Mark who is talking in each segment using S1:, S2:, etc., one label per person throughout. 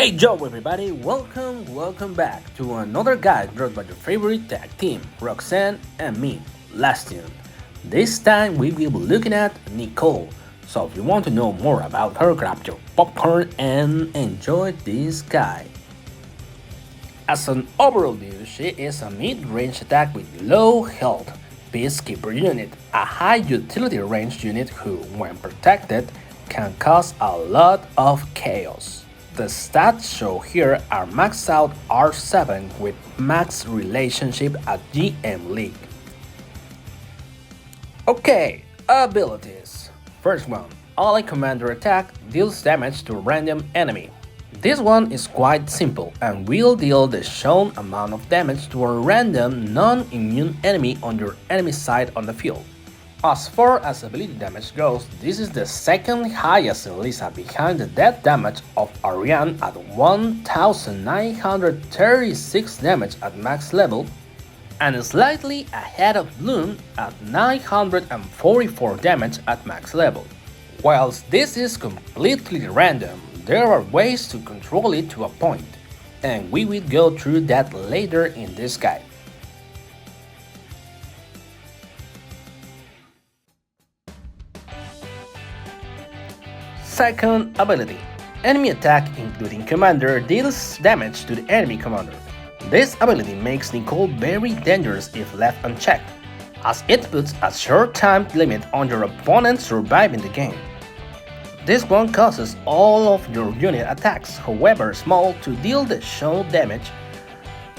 S1: Yo everybody, welcome back to another guide brought by your favorite tag team, Roxanne and me, Lastion. This time we will be looking at Nicole, so if you want to know more about her, grab your popcorn and enjoy this guide. As an overall view, she is a mid-range attack with low health peacekeeper unit, a high utility range unit who, when protected, can cause a lot of chaos. The stats shown here are maxed out R7 with max relationship at GM League. Okay, abilities. First one, ally commander attack deals damage to random enemy. This one is quite simple and will deal the shown amount of damage to a random non-immune enemy on your enemy side on the field. As far as ability damage goes, this is the second highest in Lyssa behind the death damage of Ariane at 1936 damage at max level, and slightly ahead of Bloom at 944 damage at max level. Whilst this is completely random, there are ways to control it to a point, and we will go through that later in this guide. Second ability. Enemy attack including commander deals damage to the enemy commander. This ability makes Nicole very dangerous if left unchecked, as it puts a short time limit on your opponent surviving the game. This one causes all of your unit attacks, however small, to deal the shown damage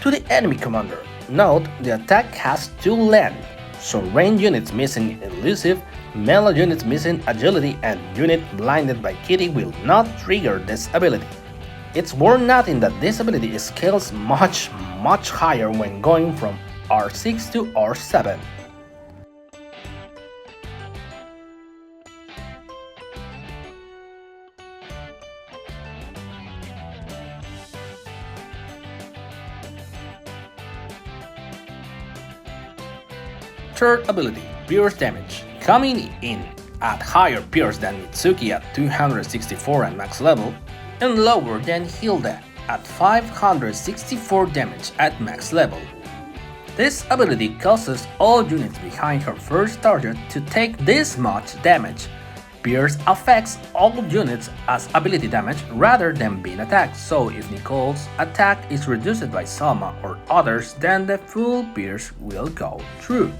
S1: to the enemy commander. Note, the attack has two land, so range units missing elusive, melee units missing agility, and unit blinded by Kitty will not trigger this ability. It's worth noting that this ability scales much higher when going from R6 to R7. Third ability, pierce damage. Coming in at higher pierce than Mitsuki at 264 at max level, and lower than Hilda at 564 damage at max level. This ability causes all units behind her first target to take this much damage. Pierce affects all units as ability damage rather than being attacked, so if Nicole's attack is reduced by Salma or others, then the full pierce will go through.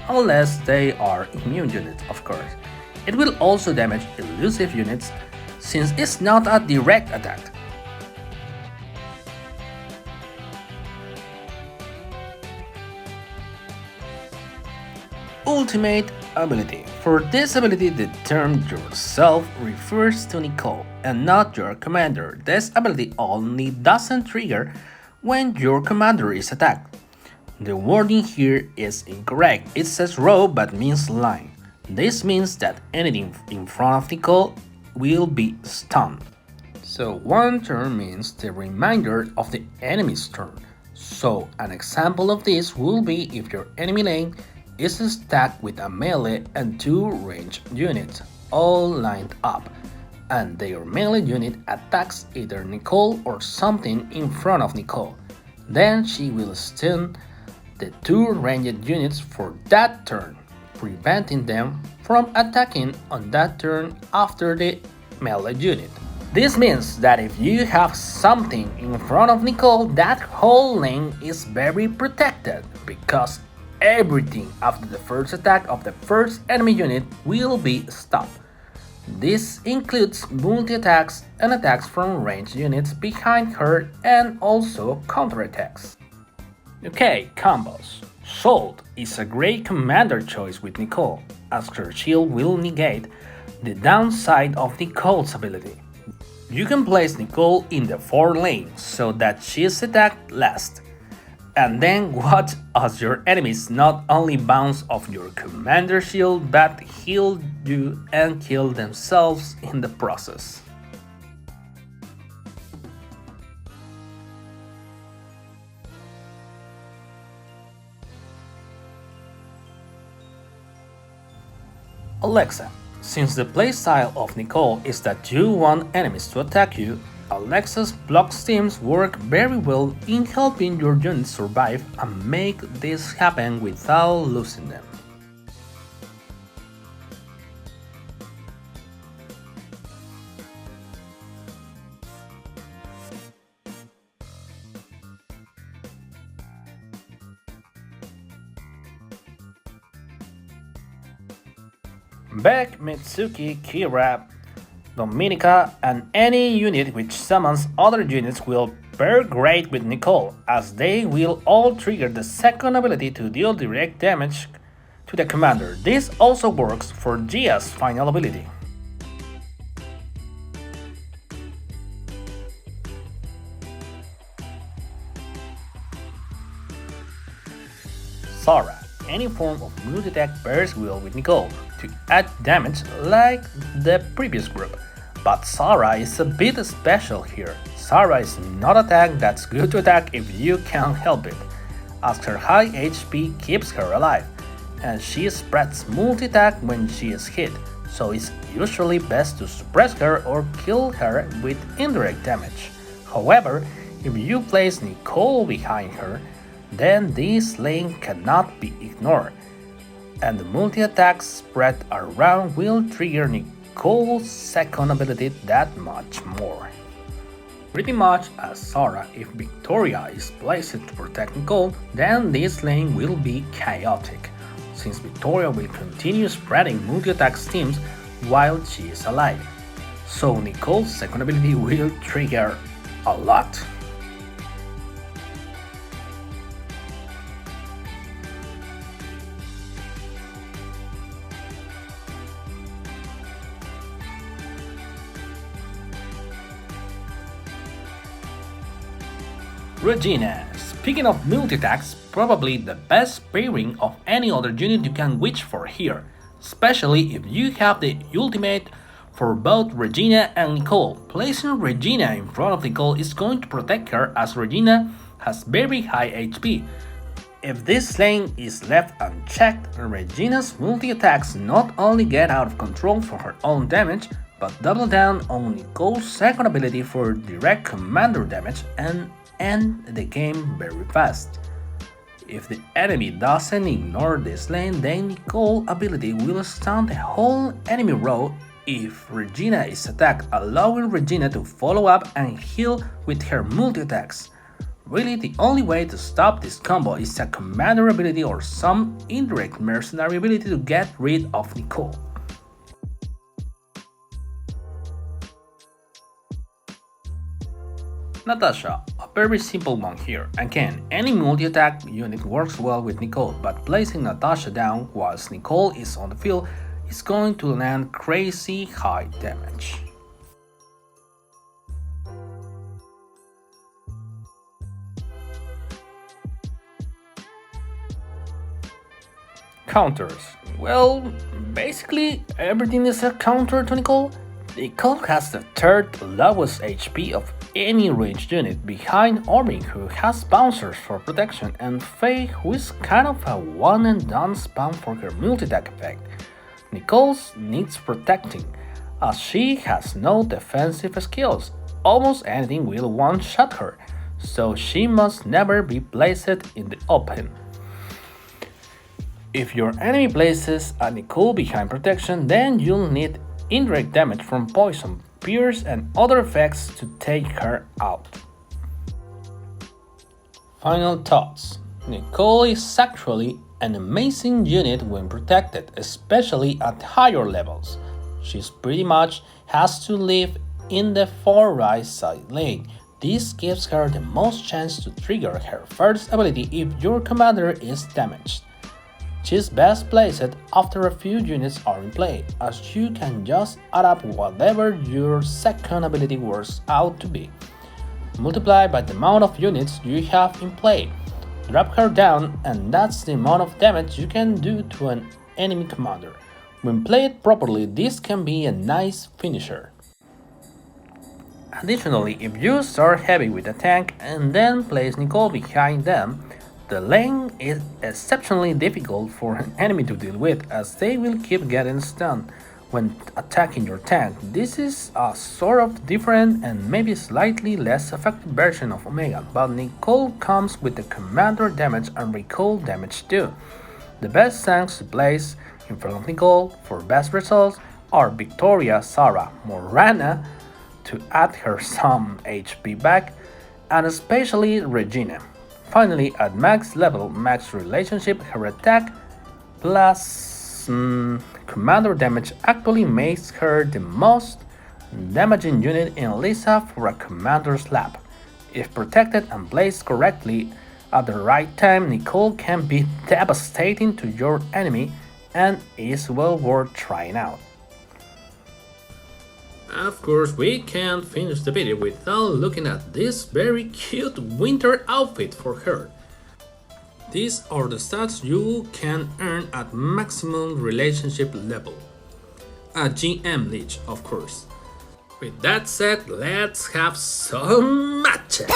S1: Unless they are immune units, of course. It will also damage elusive units since it's not a direct attack. Ultimate ability. For this ability, the term yourself refers to Nicole and not your commander. This ability only doesn't trigger when your commander is attacked. The wording here is incorrect. It says row but means line. This means that anything in front of Nicole will be stunned. So one turn means the remainder of the enemy's turn. So an example of this will be if your enemy lane is stacked with a melee and two ranged units, all lined up, and their melee unit attacks either Nicole or something in front of Nicole. Then she will stun the two ranged units for that turn, preventing them from attacking on that turn after the melee unit. This means that if you have something in front of Nicole, that whole lane is very protected because everything after the first attack of the first enemy unit will be stopped. This includes multi-attacks and attacks from ranged units behind her and also counterattacks. Okay, combos. Salt is a great commander choice with Nicole, as her shield will negate the downside of Nicole's ability. You can place Nicole in the 4 lane so that she is attacked last, and then watch as your enemies not only bounce off your commander shield but heal you and kill themselves in the process. Alexa, since the playstyle of Nicole is that you want enemies to attack you, Alexa's block teams work very well in helping your units survive and make this happen without losing them. Beck, Mitsuki, Kira, Dominica, and any unit which summons other units will pair great with Nicole, as they will all trigger the second ability to deal direct damage to the commander. This also works for Gia's final ability. Sara. Any form of multi-attack pairs well with Nicole to add damage like the previous group. But Sara is a bit special here. Sara is not a tag that's good to attack if you can help it, as her high HP keeps her alive, and she spreads multi-attack when she is hit, so it's usually best to suppress her or kill her with indirect damage. However, if you place Nicole behind her, then this lane cannot be ignored, and the multi-attacks spread around will trigger Nicole's second ability that much more. Pretty much as Sara, if Victoria is placed to protect Nicole, then this lane will be chaotic, since Victoria will continue spreading multi-attack teams while she is alive, so Nicole's second ability will trigger a lot. Regina. Speaking of multi-attacks, probably the best pairing of any other unit you can wish for here, especially if you have the ultimate for both Regina and Nicole. Placing Regina in front of Nicole is going to protect her, as Regina has very high HP. If this lane is left unchecked, Regina's multi-attacks not only get out of control for her own damage, but double down on Nicole's second ability for direct commander damage and end the game very fast. If the enemy doesn't ignore this lane, then Nicole's ability will stun the whole enemy row if Regina is attacked, allowing Regina to follow up and heal with her multi-attacks. Really, the only way to stop this combo is a commander ability or some indirect mercenary ability to get rid of Nicole. Natasha, a very simple one here. Again, any multi-attack unit works well with Nicole, but placing Natasha down whilst Nicole is on the field is going to land crazy high damage. Counters. Well, basically everything is a counter to Nicole. Nicole has the third lowest HP of any ranged unit, behind Orming, who has bouncers for protection, and Faye, who is kind of a one and done spam for her multi-attack effect. Nicole's needs protecting, as she has no defensive skills. Almost anything will one-shot her, so she must never be placed in the open. If your enemy places a Nicole behind protection, then you'll need indirect damage from poison, pierce, and other effects to take her out. Final thoughts. Nicole is actually an amazing unit when protected, especially at higher levels. She pretty much has to live in the far right side lane. This gives her the most chance to trigger her first ability if your commander is damaged. She's best placed after a few units are in play, as you can just add up whatever your second ability works out to be. Multiply by the amount of units you have in play. Drop her down, and that's the amount of damage you can do to an enemy commander. When played properly, this can be a nice finisher. Additionally, if you start heavy with a tank and then place Nicole behind them, the lane is exceptionally difficult for an enemy to deal with, as they will keep getting stunned, when attacking your tank. This is a sort of different and maybe slightly less effective version of Omega, but Nicole comes with the commander damage and recall damage too. The best tanks to place in front of Nicole for best results are Victoria, Sara, Morana to add her some HP back, and especially Regina. Finally, at max level, max relationship, her attack plus commander damage actually makes her the most damaging unit in Lyssa for a commander slap. If protected and placed correctly at the right time, Nicole can be devastating to your enemy and is well worth trying out. Of course, we can't finish the video without looking at this very cute winter outfit for her. These are the stats you can earn at maximum relationship level. A GM Leech, of course. With that said, let's have some matches!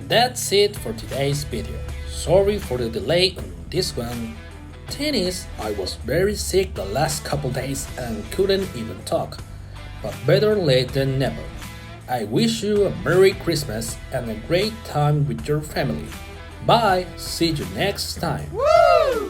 S1: That's it for today's video. Sorry for the delay on this one. Thing is, I was very sick the last couple days and couldn't even talk. But better late than never. I wish you a Merry Christmas and a great time with your family. Bye, see you next time.
S2: Woo!